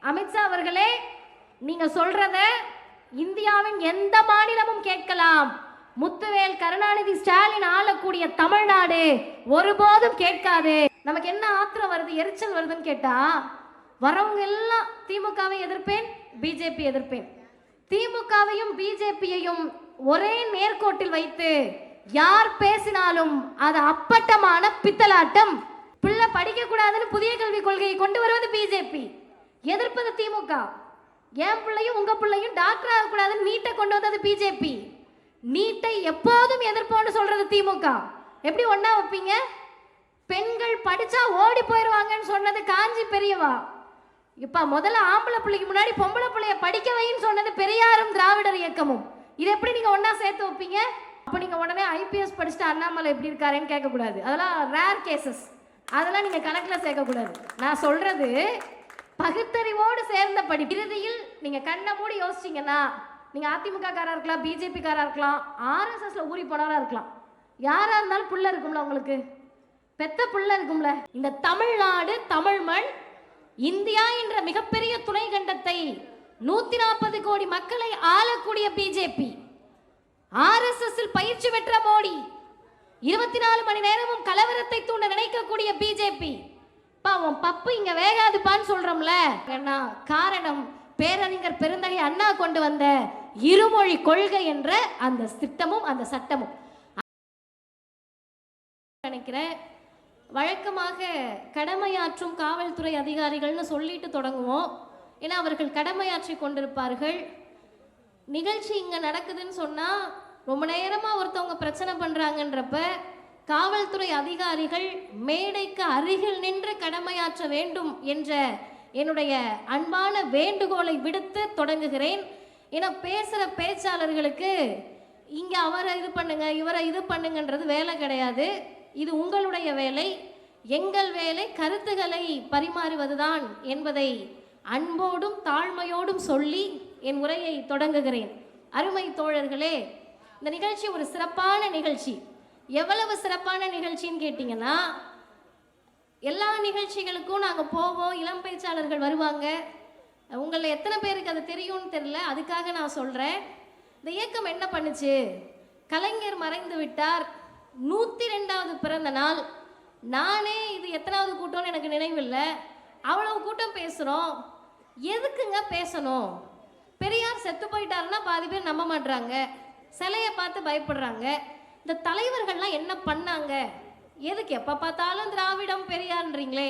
அமித்ஷா அவர்களே, நீங்க சொல்றத இந்தியாவின் எந்த மாநிலமும் கேட்கலாம். முத்துவேல் கருணாநிதி ஸ்டாலின் ஆளக்கூடிய தமிழ்நாடு ஒருபோதும் கேட்காது. நமக்கு என்ன ஆத்திரம் வருது, எரிச்சல் வருதுன்னு கேட்டா, வரவங்க எல்லாம் திமுகவை எதிர்ப்பேன், பிஜேபி எதிர்ப்பேன். திமுகவையும் பிஜேபியையும் ஒரே நேர்கோட்டில் வைத்து யார் பேசினாலும் அது அப்பட்டமான பித்தலாட்டம். பிள்ளை படிக்க கூடாதுன்னு புதிய கல்விக் கொள்கையை கொண்டு வருவது பிஜேபி, எதிர்ப்பது திமுக. என் பிள்ளையும் உங்க பிள்ளையும் டாக்டர் ஆகக்கூடாதுன்னு நீட்டை கொண்டு வந்தது பிஜேபி. நீட்டை எப்போதும் எதிர்ப்போன்னு சொல்றது திமுக. எப்படி ஒன்னா வைப்பீங்க? பெண்கள் படிச்சா ஓடி போயிடுவாங்கன்னு சொன்னது காஞ்சி பெரியவா. இப்ப முதல்ல ஆம்பளை பிள்ளைக்கு முன்னாடி பொம்பளை பிள்ளைய படிக்க வைன்னு சொன்னது பெரியாரும் திராவிடர் இயக்கமும். இது எப்படி நீங்க ஒன்னா சேர்த்து வைப்பீங்க? அப்ப நீங்க உடனே ஐபிஎஸ் படிச்சுட்டு அண்ணாமலை எப்படி இருக்காருன்னு கேட்கக்கூடாது. அதெல்லாம் ரேர் கேசஸ், அதெல்லாம் நீங்க கணக்குல சேர்க்கக்கூடாது. நான் சொல்றது பகுத்தறிவோடு சேர்ந்த படி. இறுதியில் நீங்க கண்ணை மூடி யோசிச்சீங்கன்னா, நீங்க அதிமுக காரா இருக்கலாம், பிஜேபி காரா இருக்கலாம், ஆர்எஸ்எஸ்ல ஊறி போனவரா இருக்கலாம், யாரா இருந்தாலும் புள்ள இருக்கும்ல, உங்களுக்கு பெத்த புள்ள இருக்கும்ல. இந்த தமிழ்நாடு, தமிழ் மண், இந்தியா என்ற மிகப்பெரிய துணை கண்டத்தை 140 கோடி மக்களை ஆளக்கூடிய பிஜேபி, ஆர்எஸ்எஸ் பயிற்சி பெற்ற மோடி, 24 மணி நேரமும் கலவரத்தை தூண்ட நினைக்கக்கூடிய பிஜேபி. பாவம் பப்பு இங்க வேகாதுப்பான்னு சொல்றோம்ல, காரணம் பேரறிஞர் பெருந்தகை அண்ணா கொண்டு வந்த இருமொழி கொள்கை என்ற அந்த திட்டமும் அந்த சட்டமும். நினைக்கிறேன் வழக்கமாக கடமையாற்றும் காவல்துறை அதிகாரிகள்னு சொல்லிட்டு தொடங்குவோம். ஏன்னா அவர்கள் கடமையாற்றி கொண்டிருப்பார்கள். நிகழ்ச்சி இங்க நடக்குதுன்னு சொன்னா ரொம்ப நேரமா ஒருத்தவங்க பிரச்சனை பண்றாங்கன்றப்ப காவல்துறை அதிகாரிகள் மேடைக்கு அருகில் நின்று கடமையாற்ற வேண்டும் என்ற என்னுடைய அன்பான வேண்டுகோளை விடுத்து தொடங்குகிறேன். ஏன்னா பேசுகிற பேச்சாளர்களுக்கு இங்கே அவரை இது பண்ணுங்க, இவரை இது பண்ணுங்கன்றது வேலை கிடையாது. இது உங்களுடைய வேலை. எங்கள் வேலை கருத்துக்களை பரிமாறுவதுதான் என்பதை அன்போடும் தாழ்மையோடும் சொல்லி என் உரையை தொடங்குகிறேன். அருமை தோழர்களே, இந்த நிகழ்ச்சி ஒரு சிறப்பான நிகழ்ச்சி. எவ்வளவு சிறப்பான நிகழ்ச்சின்னு கேட்டிங்கன்னா, எல்லா நிகழ்ச்சிகளுக்கும் நாங்கள் போவோம், இளம் பேச்சாளர்கள் வருவாங்க. உங்களை எத்தனை பேருக்கு அது தெரியும்னு தெரியல, அதுக்காக நான் சொல்கிறேன். இந்த இயக்கம் என்ன பண்ணுச்சு? கலைஞர் மறைந்து விட்டார், 102வது பிறந்த நாள். நானே இது எத்தனாவது கூட்டம்னு எனக்கு நினைவில்லை. அவ்வளவு கூட்டம் பேசுகிறோம். எதுக்குங்க பேசணும்? பெரியார் செத்து போயிட்டாருன்னா பாதி பேர் நம்ப மாட்டுறாங்க, சிலையை பார்த்து பயப்படுறாங்க. இந்த தலைவர்கள்லாம் என்ன பண்ணாங்க? எதுக்கு எப்போ பார்த்தாலும் திராவிடம் பெரியார்ன்றீங்களே,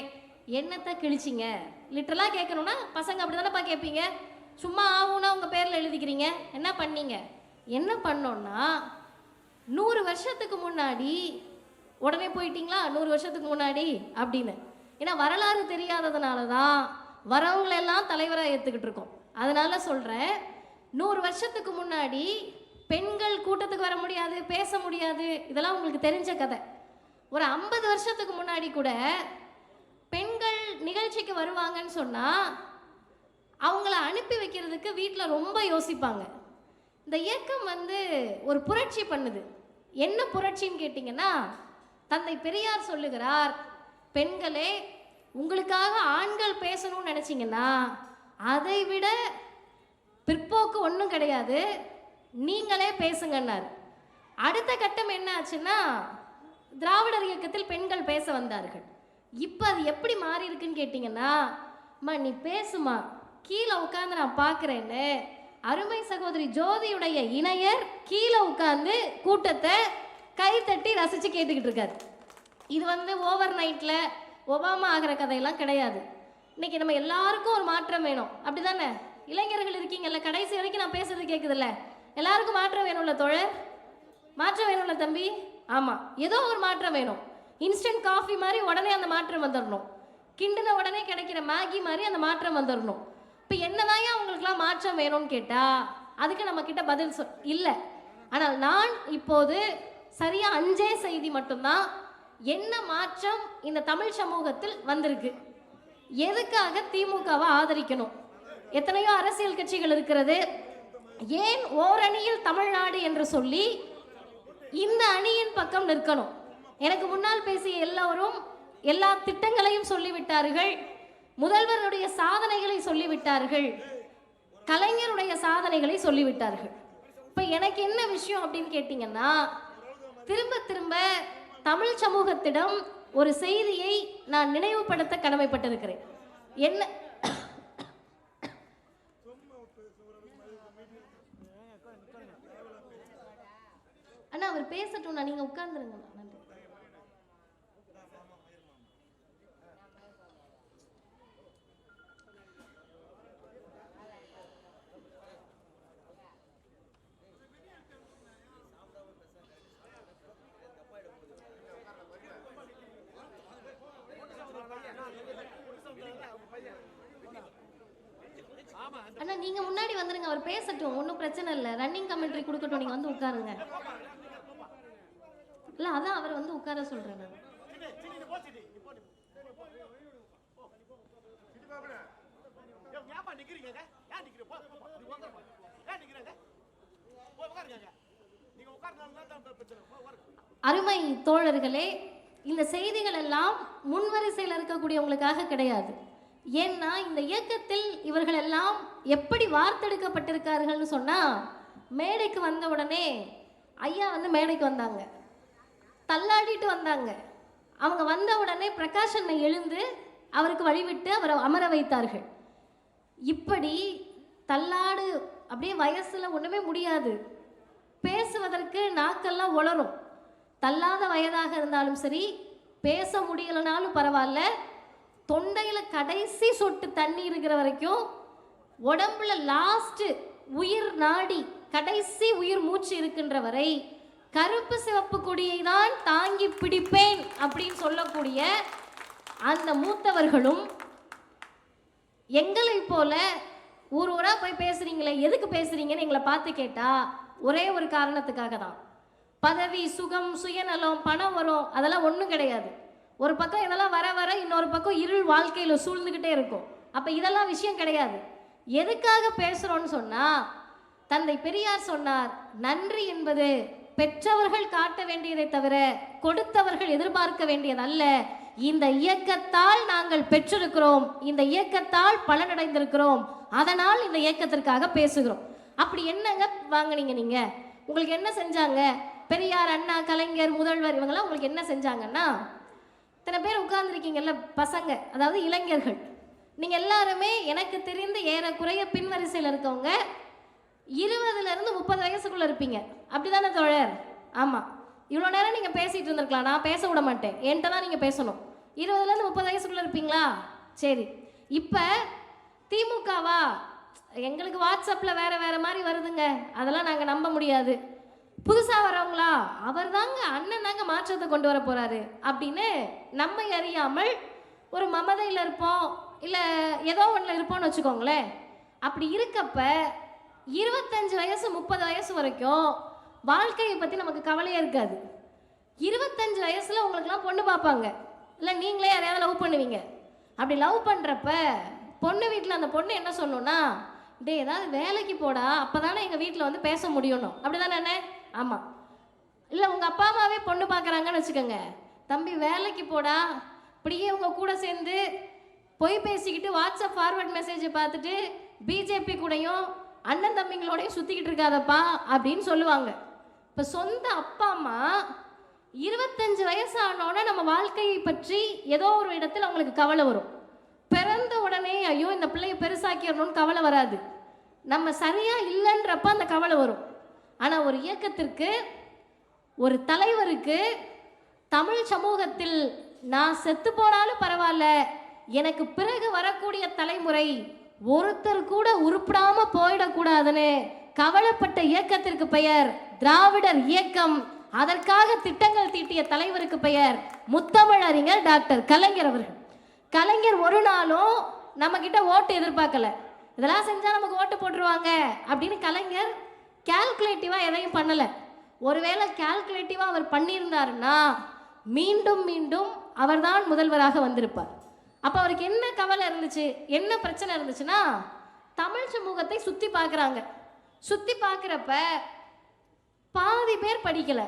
என்னத்தை கிழிச்சிங்க? லிட்டரலாக கேட்கணும்னா பசங்க அப்படி தானேப்பா கேட்பீங்க. சும்மா ஆகும்னா உங்கள் பேரில் எழுதிக்கிறீங்க. என்ன பண்ணீங்க? என்ன பண்ணோன்னா, 100 வருஷத்துக்கு முன்னாடி உடனே போயிட்டீங்களா 100 வருஷத்துக்கு முன்னாடி அப்படின்னு. ஏன்னா வரலாறு தெரியாததுனால தான் வரவங்களெல்லாம் தலைவராக ஏற்றுக்கிட்டு இருக்கோம். அதனால சொல்கிறேன், 100 வருஷத்துக்கு முன்னாடி பெண்கள் கூட்டத்துக்கு வர முடியாது, பேச முடியாது, இதெல்லாம் உங்களுக்கு தெரிஞ்ச கதை. ஒரு 50 வருஷத்துக்கு முன்னாடி கூட பெண்கள் நிகழ்ச்சிக்கு வருவாங்கன்னு சொன்னால் அவங்கள அனுப்பி வைக்கிறதுக்கு வீட்டில் ரொம்ப யோசிப்பாங்க. இந்த இயக்கம் ஒரு புரட்சி பண்ணுது. என்ன புரட்சின்னு கேட்டிங்கன்னா, தந்தை பெரியார் சொல்லுகிறார், பெண்களே உங்களுக்காக ஆண்கள் பேசணும்னு நினச்சிங்கன்னா அதை விட பிற்போக்கு ஒன்றும் கிடையாது, நீங்களே பேசுங்கன்னார். அடுத்த கட்டம் என்ன ஆச்சுன்னா, திராவிடர் இயக்கத்தில் பெண்கள் பேச வந்தார்கள். இப்போ அது எப்படி மாறி இருக்குன்னு கேட்டிங்கன்னா, அம்மா நீ பேசுமா, கீழே உட்காந்து நான் பார்க்குறேன்னு அருமை சகோதரி ஜோதியுடைய இணையர் கீழே உட்காந்து கூட்டத்தை கைத்தட்டி ரசித்து கேட்டுக்கிட்டு இருக்காரு. இது ஓவர் நைட்டில் ஒபாமா ஆகிற கதையெல்லாம் கிடையாது. இன்னைக்கு நம்ம எல்லாருக்கும் ஒரு மாற்றம் வேணும், அப்படி தானே? இளைஞர்கள் இருக்கீங்கல்ல, கடைசி வரைக்கும் நான் பேசுறது கேட்குதுல்ல, எல்லாருக்கும் மாற்றம் வேணும்ல தோழர், மாற்றம் வேணும்ல தம்பி. ஆமாம், ஏதோ ஒரு மாற்றம் வேணும். இன்ஸ்டன்ட் காஃபி மாதிரி உடனே அந்த மாற்றம் வந்துடணும், கிண்டுன உடனே கிடைக்கிற மேகி மாதிரி அந்த மாற்றம் வந்துடணும். இப்போ என்னதான் அவங்களுக்குலாம் மாற்றம் வேணும்னு கேட்டால் அதுக்கு நம்ம கிட்ட பதில் இல்லை. ஆனால் நான் இப்போது சரியாக 5 செய்தி மட்டும்தான். என்ன மாற்றம் இந்த தமிழ் சமூகத்தில் வந்திருக்கு? எதுக்காக திமுகவை ஆதரிக்கணும்? எத்தனையோ அரசியல் கட்சிகள் இருக்கிறது. ஏன் ஓரணியில் தமிழ்நாடு என்று சொல்லி இந்த அணியின் பக்கம் நிற்கணும்? எனக்கு முன்னால் பேசிய எல்லோரும் எல்லா திட்டங்களையும் சொல்லிவிட்டார்கள். முதல்வருடைய சாதனைகளை சொல்லிவிட்டார்கள், கலைஞருடைய சாதனைகளை சொல்லிவிட்டார்கள். இப்போ எனக்கு என்ன விஷயம் அப்படின்னு கேட்டிங்கன்னா, திரும்ப திரும்ப தமிழ் சமூகத்திடம் ஒரு செய்தியை நான் நினைவுபடுத்த கடமைப்பட்டிருக்கிறேன். என்ன அண்ணா அவர் பேசட்டும், நான் நீங்க உட்கார்ந்துருங்க. நன்றி. அண்ணா நீங்க முன்னாடி வந்துருங்க, அவர் பேசட்டும், ஒன்றும் பிரச்சனை இல்லை. ரன்னிங் கமெண்ட்ரி கொடுக்கட்டும், நீங்க வந்து உட்காருங்க. இல்ல அதான் அவர் வந்து உட்கார சொல்றேன் நான். அருமை தோழர்களே, இந்த செய்திகள் எல்லாம் முன்வரிசையில் இருக்கக்கூடியவங்களுக்காக கிடையாது. ஏன்னா இந்த இயக்கத்தில் இவர்கள் எல்லாம் எப்படி வார்த்தெடுக்கப்பட்டிருக்கார்கள்னு சொன்னா, மேடைக்கு வந்த உடனே ஐயா வந்து மேடைக்கு வந்தாங்க, தள்ளாடிட்டு வந்தாங்க. அவங்க வந்த உடனே பிரகாஷ் அண்ணன் எழுந்து அவருக்கு வழிவிட்டு அவரை அமர வைத்தார்கள். இப்படி தள்ளாடு, அப்படியே வயசுல ஒண்ணுமே முடியாது, பேசுவதற்கு நாக்கெல்லாம் உளரும். தள்ளாத வயதாக இருந்தாலும் சரி, பேச முடியலனாலும் பரவாயில்ல, தொண்டையில கடைசி சொட்டு தண்ணி இருக்கிற வரைக்கும், உடம்புல லாஸ்ட் உயிர் நாடி கடைசி உயிர் மூச்சு இருக்கின்ற வரை கருப்பு சிவப்பு கொடியை தான் தாங்கி பிடிப்பேன் அப்படின்னு சொல்லக்கூடிய அந்த மூத்தவர்களும் எங்களை போல ஊர் ஊரா போய் பேசுறீங்களே, எதுக்கு பேசுறீங்கன்னு எங்களை பார்த்து கேட்டா ஒரே ஒரு காரணத்துக்காக தான். பதவி, சுகம், சுயநலம், பணம் வரும், அதெல்லாம் ஒன்றும் கிடையாது. ஒரு பக்கம் இதெல்லாம் வர வர இன்னொரு பக்கம் இருள் வாழ்க்கையில் சூழ்ந்துக்கிட்டே இருக்கும். அப்போ இதெல்லாம் விஷயம் கிடையாது. எதுக்காக பேசுகிறோன்னு சொன்னால், தந்தை பெரியார் சொன்னார், நன்றி என்பது பெற்றவர்கள் காட்ட வேண்டியதை தவிர கொடுத்தவர்கள் எதிர்பார்க்க வேண்டியதல்ல. இந்த இயக்கத்தால் நாங்கள் பெற்றிருக்கிறோம், இந்த இயக்கத்தால் பலனடைந்திருக்கிறோம், அதனால் இந்த இயக்கத்திற்காக பேசுகிறோம். அப்படி என்னங்க வாங்கினீங்க நீங்க? உங்களுக்கு என்ன செஞ்சாங்க? பெரியார், அண்ணா, கலைஞர், முதல்வர் இவங்கெல்லாம் உங்களுக்கு என்ன செஞ்சாங்கன்னா, இத்தனை பேர் உட்கார்ந்துருக்கீங்கல்ல பசங்க, அதாவது இளைஞர்கள், நீங்கள் எல்லாருமே எனக்கு தெரிந்து ஏறக்குறைய பின்வரிசையில் இருக்கவங்க 20லேருந்து 30 வயசுக்குள்ளே இருப்பீங்க. அப்படி தானே தோழர்? ஆமாம். இவ்வளோ நேரம் நீங்கள் பேசிகிட்டு இருந்திருக்கலாம், நான் பேச விட மாட்டேன், என்கிட்ட தான் நீங்கள் பேசணும். 20லேருந்து 30 வயசுக்குள்ளே இருப்பீங்களா? சரி. இப்போ திமுகவா? எங்களுக்கு வாட்ஸ்அப்பில் வேறு வேறு மாதிரி வருதுங்க, அதெல்லாம் நாங்கள் நம்ப முடியாது. புதுசாக வரவங்களா? அவர் தாங்க, அண்ணன் தாங்க மாற்றத்தை கொண்டு வர போகிறாரு அப்படின்னு நம்மை அறியாமல் ஒரு மமதையில் இருப்போம், இல்லை ஏதோ ஒன்றில் இருப்போம்னு வச்சுக்கோங்களேன். அப்படி இருக்கப்ப 25 வயசு 30 வயசு வரைக்கும் வாழ்க்கையை பற்றி நமக்கு கவலையே இருக்காது. 25 வயசில் உங்களுக்குலாம் பொண்ணு பார்ப்பாங்க, இல்லை நீங்களே யாரையாவது லவ் பண்ணுவீங்க. அப்படி லவ் பண்ணுறப்ப பொண்ணு வீட்டில் அந்த பொண்ணு என்ன சொல்லணும்னா, டே ஏதாவது வேலைக்கு போடா, அப்போ தானே எங்கள் வீட்டில் வந்து பேச முடியணும், அப்படி தானே அண்ணே? ஆமாம். இல்லை உங்கள் அப்பா அம்மாவே பொண்ணு பார்க்குறாங்கன்னு வச்சுக்கோங்க, தம்பி வேலைக்கு போடா, இப்படியே உங்கள் கூட சேர்ந்து பொய் பேசிக்கிட்டு வாட்ஸ்அப் ஃபார்வர்ட் மெசேஜை பார்த்துட்டு பிஜேபி கூடயும் அண்ணன் தம்பிங்களோடையும் சுற்றிக்கிட்டு இருக்காதப்பா அப்படின்னு சொல்லுவாங்க. இப்போ சொந்த அப்பா அம்மா 25 வயசு ஆனோன்னா நம்ம வாழ்க்கையை பற்றி ஏதோ ஒரு இடத்துல அவங்களுக்கு கவலை வரும். பிறந்த உடனே ஐயோ இந்த பிள்ளையை பெருசாக்கிடணும்னு கவலை வராது, நம்ம சரியாக இல்லைன்றப்ப அந்த கவலை வரும். ஆனால் ஒரு இயக்கத்திற்கு, ஒரு தலைவருக்கு, தமிழ் சமூகத்தில் நான் செத்து போனாலும் பரவாயில்ல, எனக்கு பிறகு வரக்கூடிய தலைமுறை ஒருத்தர் கூட உருப்படாம போயிடக்கூடாதுன்னு கவலைப்பட்ட இயக்கத்திற்கு பெயர் திராவிடர் இயக்கம். அதற்காக திட்டங்கள் தீட்டிய தலைவருக்கு பெயர் முத்தமிழறிஞர் டாக்டர் கலைஞர் அவர்கள். கலைஞர் ஒரு நாளும் நம்ம கிட்ட ஓட்டு எதிர்பார்க்கல, இதெல்லாம் செஞ்சா நமக்கு ஓட்டு போட்டுருவாங்க அப்படின்னு கலைஞர் கால்குலேட்டிவா எதையும் பண்ணல. ஒருவேளை கால்குலேட்டிவா அவர் பண்ணியிருந்தாருன்னா மீண்டும் மீண்டும் அவர்தான் முதல்வராக வந்திருப்பார். அப்போ அவருக்கு என்ன கவலை இருந்துச்சு, என்ன பிரச்சனை இருந்துச்சுன்னா, தமிழ் சமூகத்தை சுற்றி பார்க்குறாங்க. சுற்றி பார்க்குறப்ப பாதி பேர் படிக்கலை.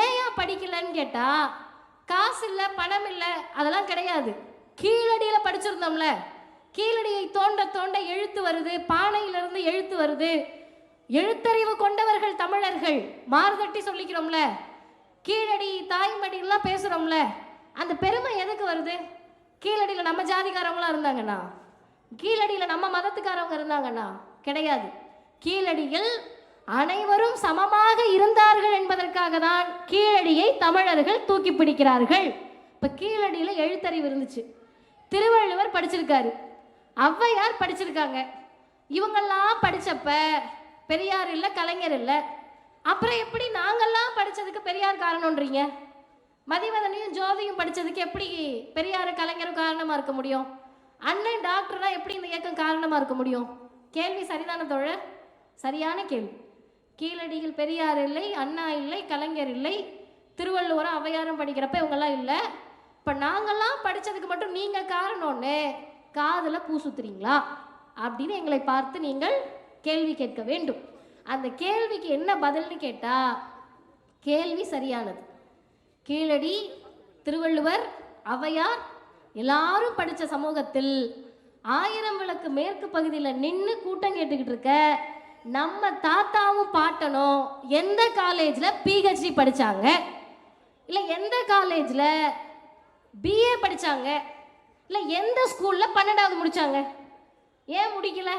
ஏன் படிக்கலைன்னு கேட்டால், காசு இல்லை, பணம் இல்லை, அதெல்லாம் கிடையாது. கீழடியில் படிச்சிருந்தோம்ல, கீழடியை தோண்ட தோண்ட எழுத்து வருது, பானையிலிருந்து எழுத்து வருது. எழுத்தறிவு கொண்டவர்கள் தமிழர்கள், மார்தட்டி சொல்லிக்கிறோம்ல, கீழடி தாய்மடிலாம் பேசுகிறோம்ல, அந்த பெருமை எதுக்கு வருது? கீழடியில் நம்ம ஜாதிக்காரவங்களாம் இருந்தாங்கண்ணா, கீழடியில் நம்ம மதத்துக்காரவங்க இருந்தாங்கண்ணா? கிடையாது. கீழடியில் அனைவரும் சமமாக இருந்தார்கள் என்பதற்காக தான் கீழடியை தமிழர்கள் தூக்கி பிடிக்கிறார்கள். இப்போ கீழடியில் எழுத்தறிவு இருந்துச்சு, திருவள்ளுவர் படிச்சிருக்காரு, ஔவையார் படிச்சிருக்காங்க. இவங்கெல்லாம் படித்தப்ப பெரியார் இல்லை, கலைஞர் இல்லை. அப்புறம் எப்படி நாங்கள்லாம் படித்ததுக்கு பெரியார் காரணம்ன்றீங்க? மதிவதனையும் ஜோதியும் படித்ததுக்கு எப்படி பெரியார் கலைஞரும் காரணமாக இருக்க முடியும்? அண்ணன் டாக்டர்னா எப்படி இந்த இயக்கம் காரணமாக இருக்க முடியும்? கேள்வி சரிதான தோழர்? சரியான கேள்வி. கீழடியில் பெரியார் இல்லை, அண்ணா இல்லை, கலைஞர் இல்லை, திருவள்ளுவரும் ஔவையாரும் படிக்கிறப்ப இவங்கெல்லாம் இல்லை. இப்போ நாங்கள்லாம் படித்ததுக்கு மட்டும் நீங்கள் காரணம்னு காதில் பூ சுத்துறீங்களா அப்படின்னு எங்களை பார்த்து நீங்கள் கேள்வி கேட்க வேண்டும். அந்த கேள்விக்கு என்ன பதில்னு கேட்டால் கேள்வி சரியானது. கீழடி, திருவள்ளுவர், ஔவையார் எல்லாரும் படித்த சமூகத்தில் 1000 விளக்கு மேற்கு பகுதியில் நின்று கூட்டம் கேட்டுக்கிட்டு இருக்க நம்ம தாத்தாவும் பாட்டனும் எந்த காலேஜில் பிஹெச்டி படித்தாங்க, இல்லை எந்த காலேஜில் பிஏ படித்தாங்க, இல்லை எந்த ஸ்கூலில் 12வது முடித்தாங்க? ஏன் முடிக்கல?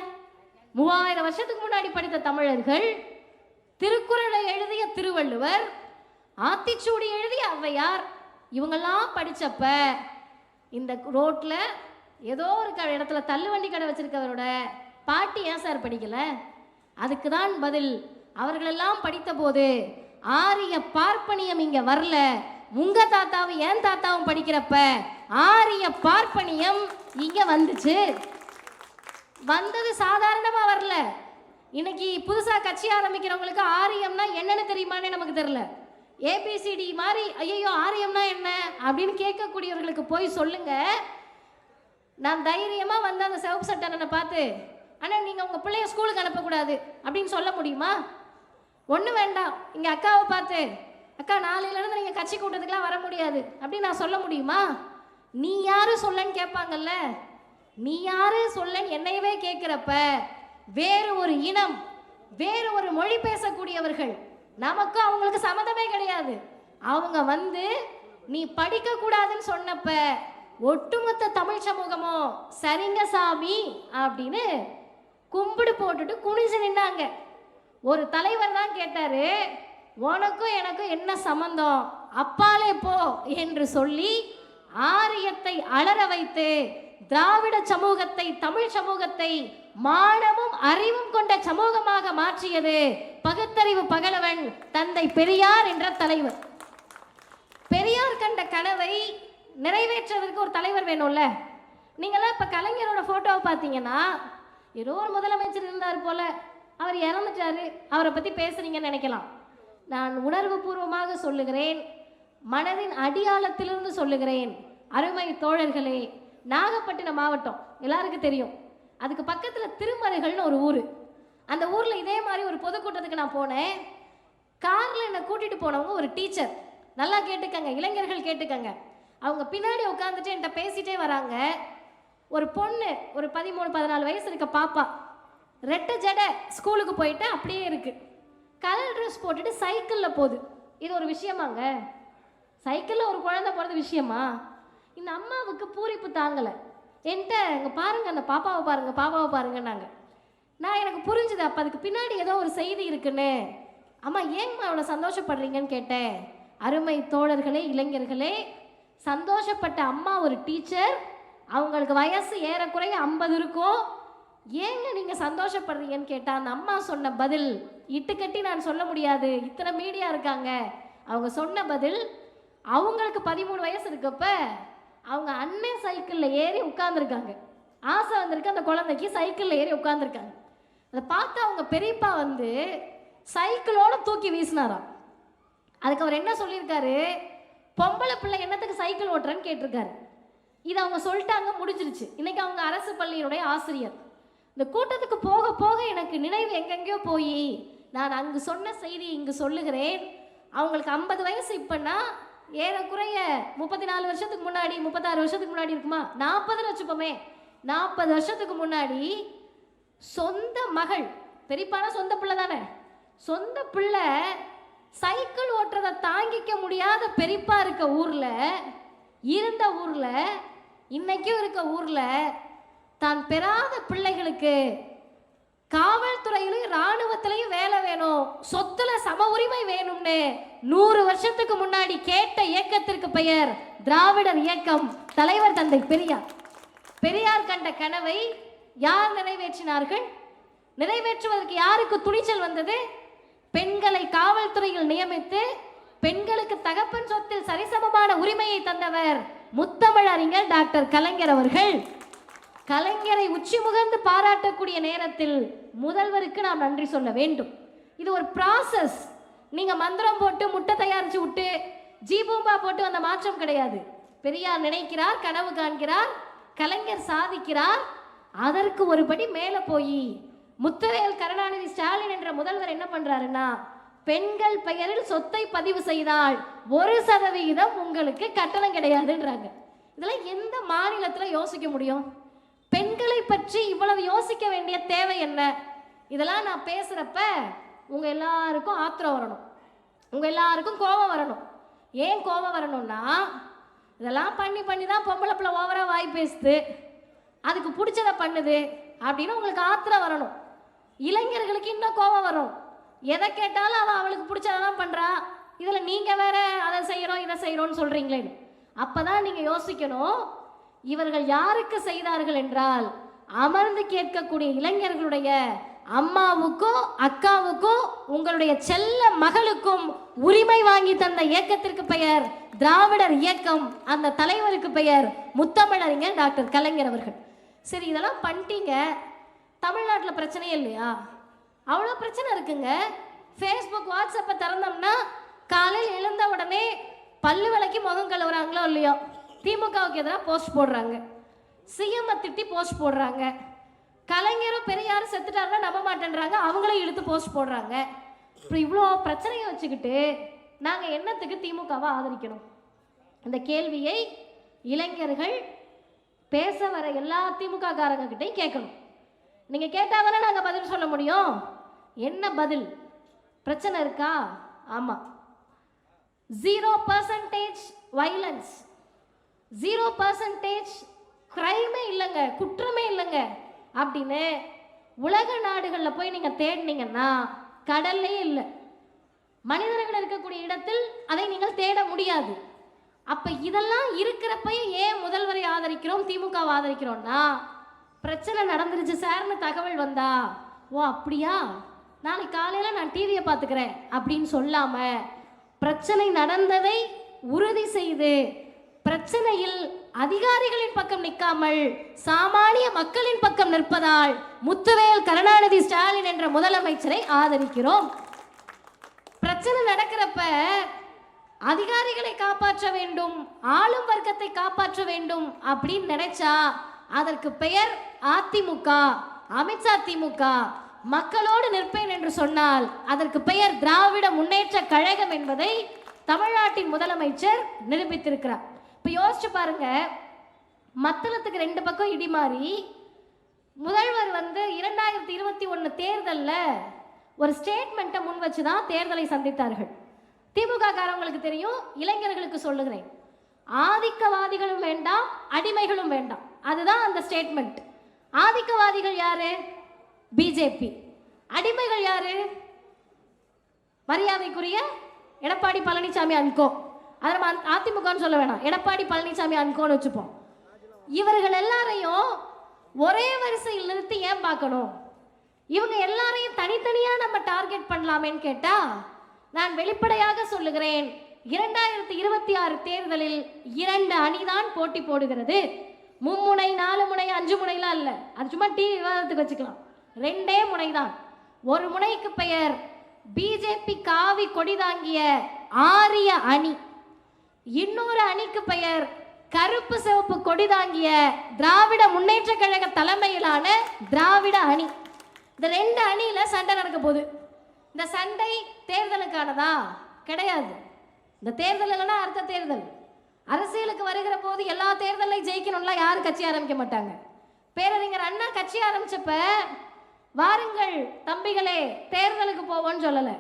3000 வருஷத்துக்கு முன்னாடி படித்த தமிழர்கள், திருக்குறளை எழுதிய திருவள்ளுவர், ஆத்திச்சூடி எழுதிய ஔவையார், இவங்கெல்லாம் படித்தப்ப இந்த ரோட்டில் ஏதோ ஒரு இடத்துல தள்ளுவண்டி கடை வச்சிருக்கவரோட பாட்டி ஏன் சார் படிக்கலை? அதுக்கு தான் பதில், அவர்களெல்லாம் படித்த போது ஆரிய பார்ப்பனியம் இங்கே வரல. உங்க தாத்தாவும் என் தாத்தாவும் படிக்கிறப்ப ஆரிய பார்ப்பனியம் இங்கே வந்துச்சு. வந்தது சாதாரணமாக வரல. இன்னைக்கு புதுசாக கட்சி ஆரம்பிக்கிறவங்களுக்கு ஆரியம்னா என்னன்னு தெரியுமான்னு நமக்கு தெரியல. ஏபிசிடி மாதிரி ஐயோ ஆரியம்னா என்ன அப்படின்னு கேட்கக்கூடியவர்களுக்கு போய் சொல்லுங்க. நான் தைரியமாக வந்து அந்த சிவப்பு சட்டை அண்ணனை பார்த்து, ஆனால் நீங்கள் உங்கள் பிள்ளைய ஸ்கூலுக்கு அனுப்பக்கூடாது அப்படின்னு சொல்ல முடியுமா? ஒன்றும் வேண்டாம். இங்கே அக்காவை பார்த்து, அக்கா நாளையிலேருந்து நீங்கள் கட்சி கூட்டத்துக்குலாம் வர முடியாது அப்படின்னு நான் சொல்ல முடியுமா? நீ யாரு சொல்லன்னு கேட்பாங்கல்ல. நீ யாரு சொல்லன்னு என்னையவே கேட்குறப்ப வேறு ஒரு இனம், வேறு ஒரு மொழி பேசக்கூடியவர்கள், நமக்கும் அவங்களுக்கு சம்மந்தமே கிடையாது. அவங்க வந்து நீ படிக்கக்கூடாதுன்னு சொன்னப்ப ஒட்டுமொத்த தமிழ் சமூகமும் சரிங்க சாமி அப்படின்னு கும்பிடு போட்டுட்டு குனிஞ்சு நின்னாங்க. ஒரு தலைவர் தான் கேட்டாரு, உனக்கும் எனக்கும் என்ன சம்பந்தம், அப்பாலே போ என்று சொல்லி ஆரியத்தை அலற வைத்து திராவிட சமூகத்தை, தமிழ் சமூகத்தை மானமும் அறிவும் கொண்ட சமூகமாக மாற்றியது பகுத்தறிவு பகலவன் தந்தை பெரியார் என்ற தலைவர். பெரியார் கண்ட கனவை நிறைவேற்றுவதற்கு ஒரு தலைவர் வேணும்ல. நீங்களாம் இப்போ கலைஞரோட ஃபோட்டோவை பார்த்தீங்கன்னா ஏதோ ஒரு முதலமைச்சர் இருந்தார் போல, அவர் இறந்துட்டாரு, அவரை பற்றி பேசுறீங்கன்னு நினைக்கலாம். நான் உணர்வு பூர்வமாக சொல்லுகிறேன், மனதின் அடியாளத்திலிருந்து சொல்லுகிறேன். அருமை தோழர்களே, நாகப்பட்டினம் மாவட்டம் எல்லாருக்கும் தெரியும். அதுக்கு பக்கத்தில் திருமருகல்னு ஒரு ஊர். அந்த ஊரில் இதே மாதிரி ஒரு பொதுக்கூட்டத்துக்கு நான் போனேன். காரில் என்னை கூட்டிகிட்டு போனவங்க ஒரு டீச்சர். நல்லா கேட்டுக்கங்க, இளைஞர்கள் கேட்டுக்கங்க. அவங்க பின்னாடி உட்காந்துட்டு என்கிட்ட பேசிகிட்டே வராங்க. ஒரு பொண்ணு, ஒரு 13-14 வயசு இருக்க பாப்பா, ரெட்டை ஜடை, ஸ்கூலுக்கு போயிட்டு அப்படியே இருக்கு, கலர் ட்ரெஸ் போட்டுட்டு சைக்கிளில் போகுது. இது ஒரு விஷயமாங்க? சைக்கிளில் ஒரு குழந்தை போகிறது விஷயமா? இந்த அம்மாவுக்கு பூரிப்பு தாங்கலை. என்கிட்ட இங்கே பாருங்கள், அந்த பாப்பாவை பாருங்கள், பாப்பாவை பாருங்கன்னாங்க. நான் எனக்கு புரிஞ்சுது, அப்போ அதுக்கு பின்னாடி ஏதோ ஒரு செய்தி இருக்குன்னு. அம்மா ஏங்கம்மா அவ்வளோ சந்தோஷப்படுறீங்கன்னு கேட்டேன். அருமை தோழர்களே, இளைஞர்களே, சந்தோஷப்பட்ட அம்மா ஒரு டீச்சர், அவங்களுக்கு வயசு ஏறக்குறைய 50 இருக்கும். ஏங்க நீங்கள் சந்தோஷப்படுறீங்கன்னு கேட்டால் அந்த அம்மா சொன்ன பதில் இட்டுக்கட்டி நான் சொல்ல முடியாது, இத்தனை மீடியா இருக்காங்க. அவங்க சொன்ன பதில், அவங்களுக்கு 13 வயசு இருக்கப்ப அவங்க அண்ணன் சைக்கிளில் ஏறி உட்காந்துருக்காங்க. ஆசை வந்திருக்கு அந்த குழந்தைக்கு, சைக்கிளில் ஏறி உட்காந்துருக்காங்க. அதை பார்த்து அவங்க பெரியப்பா வந்து சைக்கிளோடு தூக்கி வீசினாராம். அதுக்கு அவர் என்ன சொல்லியிருக்காரு, பொம்பளை பிள்ளை என்னத்துக்கு சைக்கிள் ஓட்டுறேன்னு கேட்டிருக்காரு. இதை அவங்க சொல்லிட்டாங்க, முடிஞ்சிருச்சு. இன்றைக்கி அவங்க அரசு பள்ளியினுடைய ஆசிரியர். இந்த கூட்டத்துக்கு போக போக எனக்கு நினைவு எங்கெங்கேயோ போய் நான் அங்கு சொன்ன செய்தி இங்கு சொல்லுகிறேன். அவங்களுக்கு 50 வயசு. இப்போன்னா ஏறக்குறைய 34 வருஷத்துக்கு முன்னாடி, 36 வருஷத்துக்கு முன்னாடி இருக்குமா, 40 வச்சுப்போமே. 40 வருஷத்துக்கு முன்னாடி சொந்த மகள், பெரியப்பான சொந்த பிள்ளை தானே, சொந்த பிள்ளை சைக்கிள் ஓட்டுறதை தாங்கிக்க முடியாத பெரியப்பா இருந்த ஊர்ல இன்னைக்கும் இருக்க ஊர்ல தான் பெறாத பிள்ளைகளுக்கு காவல்துறையிலும் இராணுவத்திலையும் வேலை வேணும், சொத்துல சம உரிமை வேணும்னு 100 வருஷத்துக்கு முன்னாடி கேட்ட இயக்கத்திற்கு பெயர் திராவிடர் இயக்கம். தலைவர் தந்தை பெரியார். பெரியார் கண்ட கனவை யார் நிறைவேற்றினார்கள்? நிறைவேற்றுவதற்கு யாருக்கு துணிச்சல் வந்தது? பெண்களை காவல்துறையில் நியமித்து பெண்களுக்கு தகப்பன் சொத்தில் சரிசமமான உரிமையை தந்தவர் முத்தமிழ் அறிஞர் டாக்டர் கலைஞர் அவர்கள். கலைஞரை உச்சி முகர்ந்து பாராட்டக்கூடிய நேரத்தில் முதல்வருக்கு நாம் நன்றி சொல்ல வேண்டும். இது ஒரு ப்ராசஸ். நீங்க மந்திரம் போட்டு முட்டை தயாரிச்சு விட்டு ஜீபூம்பா போட்டு வந்த மாற்றம் கிடையாது. பெரியார் நினைக்கிறார், கனவு காண்கிறார், கலைஞர் சாதிக்கிறார். அதற்கு ஒருபடி மேலே போய் முத்துவேல் கருணாநிதி ஸ்டாலின் என்ற முதல்வர் என்ன பண்றாருன்னா, பெண்கள் பெயரில் சொத்தை பதிவு செய்தால் 1% உங்களுக்கு கட்டணம் கிடையாதுன்றாங்க. இதெல்லாம் எந்த மாநிலத்தில் யோசிக்க முடியும்? பெண்களை பற்றி இவ்வளவு யோசிக்க வேண்டிய தேவை என்ன? இதெல்லாம் நான் பேசுறப்ப உங்க எல்லாருக்கும் ஆத்திரம் வரணும், உங்க எல்லாருக்கும் கோபம் வரணும். ஏன் கோபம் வரணும்னா, இதெல்லாம் பண்ணி தான் பொம்பளை பிள்ளை ஓவரா வாய் பேசுது, அதுக்கு பிடிச்சதை பண்ணுது அப்படின்னு உங்களுக்கு ஆத்திரம் வரணும். இளைஞர்களுக்கு இன்னும் கோபம் வரும். எதை கேட்டாலும் அவளுக்கு பிடிச்சதான் பண்றா, இதுல நீங்க வேற அதை செய்யறோம் இதை செய்யறோம்னு சொல்றீங்களே. அப்பதான் நீங்க யோசிக்கணும், இவர்கள் யாருக்கு செய்தார்கள் என்றால் அமர்ந்து கேட்கக்கூடிய இளைஞர்களுடைய அம்மாவுக்கும் அக்காவுக்கும் உங்களுடைய செல்ல மகளுக்கும் உரிமை வாங்கி தந்த இயக்கத்திற்கு பெயர் திராவிடர் இயக்கம். அந்த தலைவருக்கு பெயர் முத்தமிழறிஞர் டாக்டர் கலைஞர் அவர்கள். சரி, இதெல்லாம் பண்ணிட்டீங்க, தமிழ்நாட்டில் பிரச்சனையே இல்லையா? அவ்வளோ பிரச்சனை இருக்குங்க. ஃபேஸ்புக் வாட்ஸ்அப்பை திறந்தோம்னா காலையில் எழுந்த உடனே பல்லு விளக்கி முகம் கழுவுறாங்களோ இல்லையோ, திமுகவுக்கு எதிராக போஸ்ட் போடுறாங்க, சிஎம் திட்டி போஸ்ட் போடுறாங்க, கலைஞரும் பெரியாரும் செத்துட்டாருன்னா நம்ப மாட்டேன்றாங்க, அவங்களும் இழுத்து போஸ்ட் போடுறாங்க. இப்படி இவ்வளோ பிரச்சனையை வச்சுக்கிட்டு நாங்கள் என்னத்துக்கு திமுகவை ஆதரிக்கணும்? இந்த கேள்வியை இளைஞர்கள் பேச வர எல்லா திமுக காரங்க கிட்டையும் கேட்கணும். நீங்கள் கேட்டாதானே நாங்கள் பதில் சொல்ல முடியும். என்ன பதில்? பிரச்சனை இருக்கா? ஆமாம். 0% வைலன்ஸ், 0% கிரைமே இல்லைங்க, குற்றமே இல்லைங்க அப்படின்னு உலக நாடுகளில் போய் நீங்கள் தேடினீங்கன்னா கடல்லையே இல்லை. மனிதர்கள் இருக்கக்கூடிய இடத்தில் அதை நீங்கள் தேட முடியாது. அப்போ இதெல்லாம் இருக்கிறப்பையே ஏன் முதல்வரை ஆதரிக்கிறோம், திமுகவை ஆதரிக்கிறோம்னா, பிரச்சனை நடந்துருச்சு சார்னு தகவல் வந்தா, ஓ அப்படியா, நாளைக்கு காலையில் நான் டிவியை பார்த்துக்கிறேன் அப்படின்னு சொல்லாமல் பிரச்சனை நடந்ததை உறுதி செய்து பிரச்சனையில் அதிகாரிகளின் பக்கம் நிற்காமல் சாமானிய மக்களின் பக்கம் நிற்பதால் முத்துவேல் கருணாநிதி ஸ்டாலின் என்ற முதலமைச்சரை ஆதரிக்கிறோம். பிரச்சனை நடக்கிறப்ப அதிகாரிகளை காப்பாற்ற வேண்டும், ஆளும் வர்க்கத்தை காப்பாற்ற வேண்டும் அப்படின்னு நினைச்சா அதற்கு பெயர் அதிமுக, அமித்ஷா திமுக. மக்களோடு நிற்பேன் என்று சொன்னால் அதற்கு பெயர் திராவிட முன்னேற்ற கழகம் என்பதை தமிழ்நாட்டின் முதலமைச்சர் நிரூபித்திருக்கிறார். இப்போ யோசிச்சு பாருங்க, மத்தளத்துக்கு 2 பக்கம் இடி மாறி முதல்வர் 2021 தேர்தலில் ஒரு ஸ்டேட்மெண்ட்டை முன் வச்சு தான் தேர்தலை சந்தித்தார்கள். திமுக காரங்களுக்கு தெரியும், இளைஞர்களுக்கு சொல்லுகிறேன், ஆதிக்கவாதிகளும் வேண்டாம் அடிமைகளும் வேண்டாம், அதுதான் அந்த ஸ்டேட்மெண்ட். ஆதிக்கவாதிகள் யாரு? பிஜேபி. அடிமைகள் யாரு? மரியாதைக்குரிய எடப்பாடி பழனிசாமி அன்கோ. அதில் அதிமுகன்னு சொல்ல வேணாம், எடப்பாடி பழனிசாமி அன்கோன்னு வச்சுப்போம். இவர்கள் எல்லாரையும் ஒரே வரிசையில் நிறுத்தி ஏன் பார்க்கணும்? இவங்க எல்லாரையும் தனித்தனியா நம்ம டார்கெட் பண்ணலாமேன்னு கேட்டா, நான் வெளிப்படையாக சொல்லுகிறேன், 2026 தேர்தலில் 2 அணிதான் போட்டி போடுகிறது. 3 முனை 4 முனை 5 முனைலாம் இல்லை, அது சும்மா டிவி விவாதத்துக்கு வச்சுக்கலாம். 2 முனைதான். ஒரு முனைக்கு பெயர் பிஜேபி காவி கொடி தாங்கிய ஆரிய அணி, இன்னொரு அணிக்கு பெயர் கருப்பு சிவப்பு கொடி தாங்கிய திராவிட முன்னேற்ற கழக தலைமையிலான திராவிட அணி. இந்த 2 அணியில சண்டை நடக்க போகுது. இந்த சண்டை தேர்தலுக்கானதா? கிடையாது. இந்த தேர்தல் இல்லைன்னா அடுத்த தேர்தல். அரசியலுக்கு வருகிற போது எல்லா தேர்தலையும் ஜெயிக்கணும்லாம் யாரும் கட்சி ஆரம்பிக்க மாட்டாங்க. பேரறிஞர் அண்ணா கட்சி ஆரம்பிச்சப்ப வாருங்கள் தம்பிகளே தேர்தலுக்கு போவோன்னு சொல்லலை,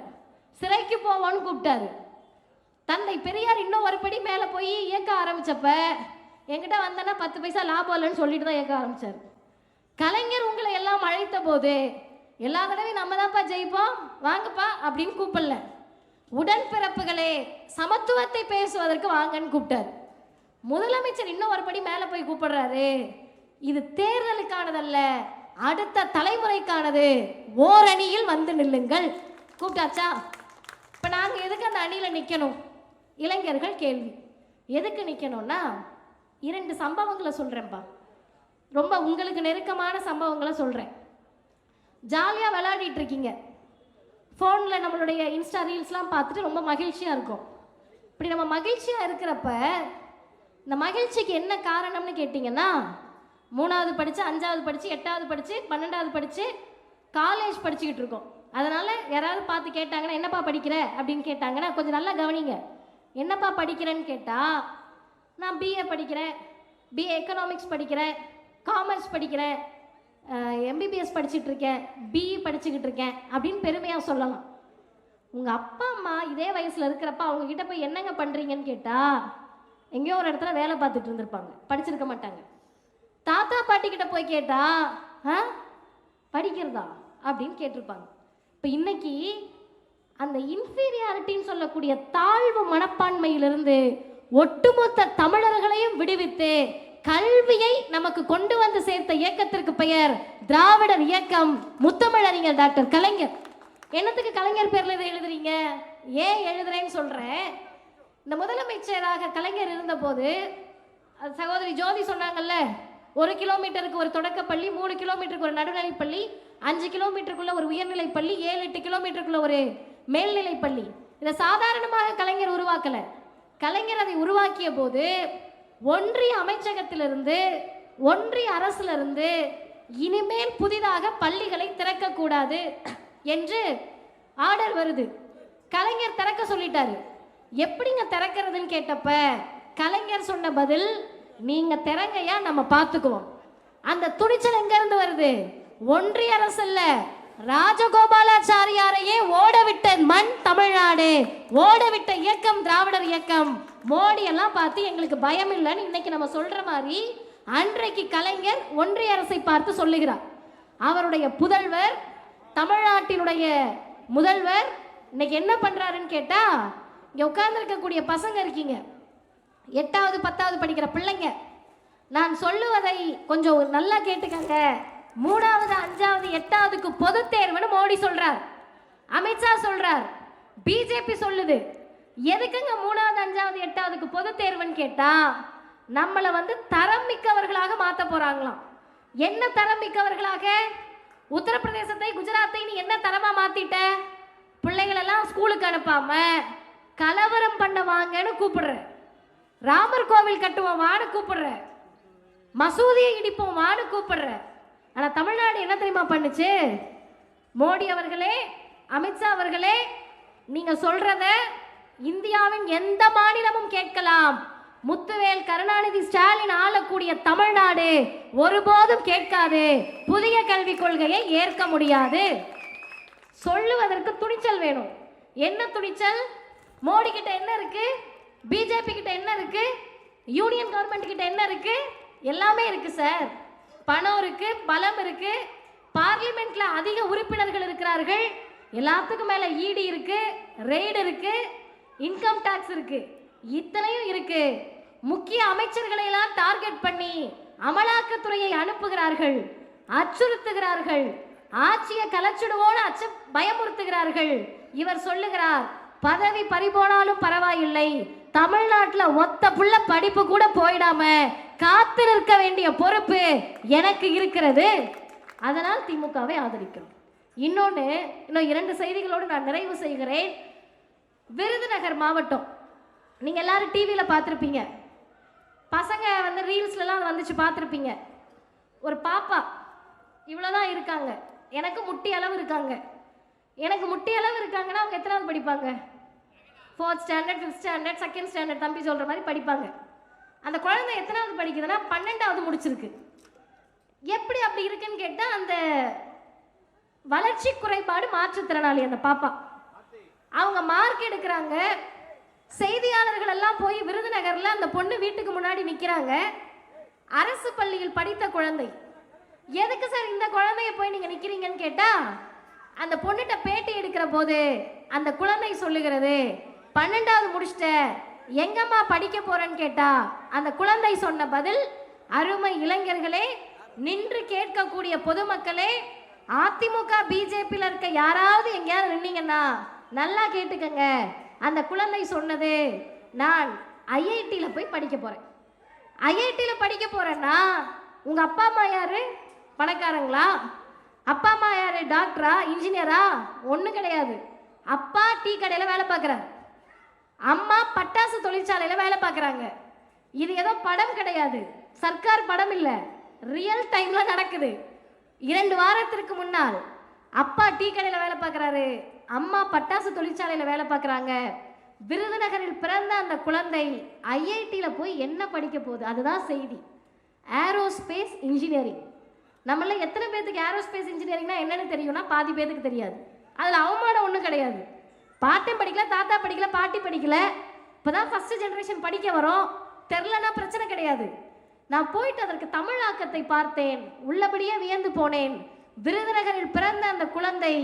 சிறைக்கு போவோன்னு கூப்பிட்டாரு. தந்தை பெரியார் இன்னும் ஒரு படி மேலே போய் இயக்க ஆரம்பிச்சப்ப என்கிட்ட வந்தனா 10 பைசா லாபம் இல்லைன்னு சொல்லிட்டு தான் இயக்க ஆரம்பிச்சார். கலைஞர் உங்களை எல்லாம் அழைத்த போது எல்லா தடவையும் நம்ம தான்ப்பா ஜெயிப்போம் வாங்கப்பா அப்படின்னு கூப்பிடல, உடன்பிறப்புகளே சமத்துவத்தை பேசுவதற்கு வாங்கன்னு கூப்பிட்டார். முதலமைச்சர் இன்னும் ஒரு படி மேலே போய் கூப்பிடுறாரு, இது தேர்தலுக்கானதல்ல அடுத்த தலைமுறைக்கானது, ஓரணியில் வந்து நில்லுங்கள் கூப்பிட்டாச்சா. இப்போ நாங்கள் எதுக்கு அந்த அணியில் நிற்கணும்? இளைஞர்கள் கேள்வி, எதுக்கு நிற்கணும்னா 2 சம்பவங்களை சொல்கிறேன்ப்பா, ரொம்ப உங்களுக்கு நெருக்கமான சம்பவங்களை சொல்கிறேன். ஜாலியாக விளையாடிட்டு இருக்கீங்க, ஃபோனில் நம்மளுடைய இன்ஸ்டா ரீல்ஸ்லாம் பார்த்துட்டு ரொம்ப மகிழ்ச்சியாக இருக்கும். இப்படி நம்ம மகிழ்ச்சியாக இருக்கிறப்ப இந்த மகிழ்ச்சிக்கு என்ன காரணம்னு கேட்டிங்கன்னா, 3வது படித்து 5வது படித்து 8வது படித்து 12வது படித்து காலேஜ் படிச்சுக்கிட்டு இருக்கோம். அதனால் யாராவது பார்த்து கேட்டாங்கன்னா என்னப்பா படிக்கிற அப்படின்னு கேட்டாங்கன்னா கொஞ்சம் நல்லா கவனிங்க. என்னப்பா படிக்கிறேன்னு கேட்டால் நான் பிஏ படிக்கிறேன், பிஏ எக்கனாமிக்ஸ் படிக்கிறேன், காமர்ஸ் படிக்கிறேன், எம்பிபிஎஸ் படிச்சுட்டு இருக்கேன், பிஇ படிச்சுக்கிட்டு இருக்கேன் அப்படின்னு பெருமையாக சொல்லலாம். உங்கள் அப்பா அம்மா இதே வயசில் இருக்கிறப்ப அவங்கக்கிட்ட போய் என்னங்க பண்ணுறீங்கன்னு கேட்டால் எங்கேயோ ஒரு இடத்துல வேலை பார்த்துட்டு இருந்திருப்பாங்க, படிச்சிருக்க மாட்டாங்க. தாத்தா பாட்டிக்கிட்ட போய் கேட்டால் படிக்கிறதா அப்படின்னு கேட்டிருப்பாங்க. இப்போ இன்னைக்கு அந்த இன்ஃபீரியாரிட்டின்னு சொல்லக்கூடிய தாழ்வு மனப்பான்மையிலிருந்து ஒட்டுமொத்த தமிழர்களையும் விடுவித்து கல்வியை நமக்கு கொண்டு வந்து சேர்த்த இயக்கத்திற்கு பெயர் திராவிடர் இயக்கம், முத்தமிழறிஞர் டாக்டர் கலைஞர். என்னத்துக்கு கலைஞர் பேர்ல இதை எழுதுறீங்க? ஏன் எழுதுறேன்னு சொல்றேன். இந்த முதலமைச்சராக கலைஞர் இருந்தபோது சகோதரி ஜோதி சொன்னாங்கல்ல, 1 கிலோமீட்டருக்கு ஒரு தொடக்கப்பள்ளி, 3 கிலோமீட்டருக்கு ஒரு நடுநிலைப்பள்ளி, 5 கிலோமீட்டருக்குள்ள ஒரு உயர்நிலைப்பள்ளி, 7-8 கிலோமீட்டருக்குள்ள ஒரு மேல்நிலைப்பள்ளி. இதை சாதாரணமாக கலைஞர் உருவாக்கல. கலைஞர் அதை உருவாக்கிய போது ஒன்றிய அமைச்சகத்திலிருந்து, ஒன்றிய அரசிலிருந்து இனிமேல் புதிதாக பள்ளிகளை திறக்கக்கூடாது என்று ஆர்டர் வருது. கலைஞர் திறக்க சொல்லிட்டாரு. எப்படிங்க திறக்கிறதுன்னு கேட்டப்ப கலைஞர் சொன்ன பதில், நீங்க திறங்கையா நம்ம பார்த்துக்குவோம். அந்த துணிச்சல் எங்க இருந்து வருது? ஒன்றிய அரசு இல்ல, ராஜகோபாலாச்சாரியாரையே ஓடவிட்ட மண் தமிழ்நாடு, ஓடவிட்ட இயக்கம் திராவிடர் இயக்கம். மோடி எல்லாம் பார்த்து எங்களுக்கு பயம் இல்லைன்னு இன்னைக்கு நம்ம சொல்ற மாதிரி அன்றைக்கு கலைஞர் ஒன்றிய அரசை பார்த்து சொல்லுகிறார். அவருடைய புதல்வர், தமிழ்நாட்டினுடைய முதல்வர் இன்னைக்கு என்ன பண்றாருன்னு கேட்டா, இங்க உட்கார்ந்து இருக்கக்கூடிய பசங்க இருக்கீங்க, 8வது 10வது படிக்கிற பிள்ளைங்க, நான் சொல்லுவதை கொஞ்சம் நல்லா கேட்டுக்கங்க. 3வது 5வது 8வதுக்கு பொது தேர்வுன்னு மோடி சொல்றார், அமித்ஷா சொல்றார், பிஜேபி சொல்லுது. எதுக்குங்க 3வது 5வது 8வதுக்கு பொது தேர்வுன்னு கேட்டா, நம்மளை தரம் மிக்கவர்களாக மாற்ற போறாங்களாம். என்ன தரம் மிக்கவர்களாக? உத்தரப்பிரதேசத்தை குஜராத்தை நீ என்ன தரமா மாத்திட்ட? பிள்ளைகளெல்லாம் ஸ்கூலுக்கு அனுப்பாம கலவரம் பண்ண வாங்கன்னு கூப்பிடுற, ராமர் கோவில் கட்டுவோம் வான்னு கூப்பிடுற, மசூதியை இடிப்போம் வான்னு கூப்பிடுற. ஆனா தமிழ்நாடு என்ன தெரியுமா பண்ணுச்சு? மோடி அவர்களே, அமித்ஷா அவர்களே, நீங்க சொல்றத இந்தியாவின் எந்த மாநிலமும் கேட்கலாம், முத்துவேல் கருணாநிதி ஸ்டாலின் ஆளக்கூடிய தமிழ்நாடு ஒருபோதும் கேட்காது. புதிய கல்விக் கொள்கையை ஏற்க முடியாது. சொல்லுவதற்கு துணிச்சல் வேணும். என்ன துணிச்சல்? மோடி கிட்ட என்ன இருக்கு? பிஜேபி கிட்ட என்ன இருக்கு? யூனியன் கவர்மெண்ட் கிட்ட என்ன இருக்கு? எல்லாமே இருக்கு சார். பணம் இருக்கு, பலம் இருக்கு, பார்லிமெண்ட்ல அதிக உறுப்பினர்கள் இருக்கிறார்கள், எல்லாத்துக்கும் மேல ஈடி இருக்கு, ரெய்டு இருக்கு, இன்கம் டாக்ஸ் இருக்கு, இத்தனையும் இருக்கு. முக்கிய அமைச்சர்களை எல்லாம் டார்கெட் பண்ணி அமலாக்கத்துறையை அனுப்புகிறார்கள், அச்சுறுத்துகிறார்கள், ஆட்சியை கலைச்சிடுவோன்னு பயமுறுத்துகிறார்கள். இவர் சொல்லுகிறார், பதவி பறிபோனாலும் பரவாயில்லை, தமிழ்நாட்டில் ஒத்த புள்ள படிப்பு கூட போயிடாம காத்து நிற்க வேண்டிய பொறுப்பு எனக்கு இருக்கிறது, அதனால் திமுகவை ஆதரிக்கிறோம். இன்னும் 2 செய்திகளோடு நான் நிறைவு செய்கிறேன். விருதுநகர் மாவட்டம், நீங்க எல்லாரும் டிவியில பார்த்துருப்பீங்க, பசங்க ரீல்ஸ்லாம் வந்துச்சு பார்த்துருப்பீங்க. ஒரு பாப்பா இவ்வளோதான் இருக்காங்க, எனக்கு முட்டி அளவு இருக்காங்க. எனக்கு முட்டி அளவு இருக்காங்கன்னா அவங்க எத்தனாவது படிப்பாங்க? 4th standard 5th standard 2nd standard தம்பி சொல்கிற மாதிரி படிப்பாங்க. அந்த குழந்தை எத்தனாவது படிக்குதுன்னா 12வது முடிச்சிருக்கு. எப்படி அப்படி இருக்குன்னு கேட்டா, அந்த வளர்ச்சி குறைபாடு மாற்றுத்திறனாளி அந்த பாப்பா. அவங்க மார்க் எடுக்கிறாங்க. செய்தியாளர்கள் எல்லாம் போய் விருதுநகர்ல அந்த பொண்ணு வீட்டுக்கு முன்னாடி நிக்கிறாங்க. அரசு பள்ளியில் படித்த குழந்தை. எதுக்கு சார் இந்த குழந்தைய போய் நீங்க நிக்கிறீங்கன்னு கேட்டா, அந்த பொண்ணுகிட்ட பேட்டி எடுக்கிற போது அந்த குழந்தை சொல்லுகிறது, 12வது முடிச்சிட்ட, எங்கம்மா படிக்க போறேன்னு கேட்டா அந்த குழந்தை சொன்ன பதில், அருமை இளைஞர்களே, நின்று கேட்கக்கூடிய பொதுமக்களே, அதிமுக பிஜேபியில் இருக்க யாராவது எங்கேயாவது நின்னீங்கன்னா நல்லா கேட்டுக்கங்க. அந்த குழந்தை சொன்னது, நான் ஐஐடியில் போய் படிக்க போறேன். ஐஐடியில் படிக்க போறேன்னா உங்க அப்பா அம்மா யாரு? பணக்காரங்களா? அப்பா அம்மா யாரு? டாக்டரா, இன்ஜினியரா? ஒன்றும் கிடையாது. அப்பா டீ கடையில் வேலை பார்க்குறாரு, அம்மா பட்டாசு தொழிற்சாலையில் வேலை பார்க்குறாங்க. இது ஏதோ படம் கிடையாது, சர்க்கார் படம் இல்லை, ரியல் டைம்ல நடக்குது. 2 வாரத்திற்கு முன்னால் அப்பா டீ கடையில் வேலை பார்க்குறாரு, அம்மா பட்டாசு தொழிற்சாலையில் வேலை பார்க்குறாங்க. விருதுநகரில் பிறந்த அந்த குழந்தை ஐஐடியில் போய் என்ன படிக்க போகுது? அதுதான் செய்தி. Aerospace engineering. நம்மள எத்தனை பேருக்கு ஏரோஸ்பேஸ் இன்ஜினியரிங்னா என்னன்னு தெரியும்னா பாதி பேருக்கு தெரியாது. அதில் அவமானம் ஒன்றும் கிடையாது. பாட்டும் படிக்கல, தாத்தா படிக்கல, பாட்டி படிக்கல, இப்போதான் ஃபர்ஸ்ட் ஜெனரேஷன் படிக்க வரும். தெரிலனா பிரச்சனை கிடையாது. நான் போயிட்டு அதற்கு தமிழாக்கத்தை பார்த்தேன், உள்ளபடியே வியந்து போனேன். விருதுநகரில் பிறந்த அந்த குழந்தை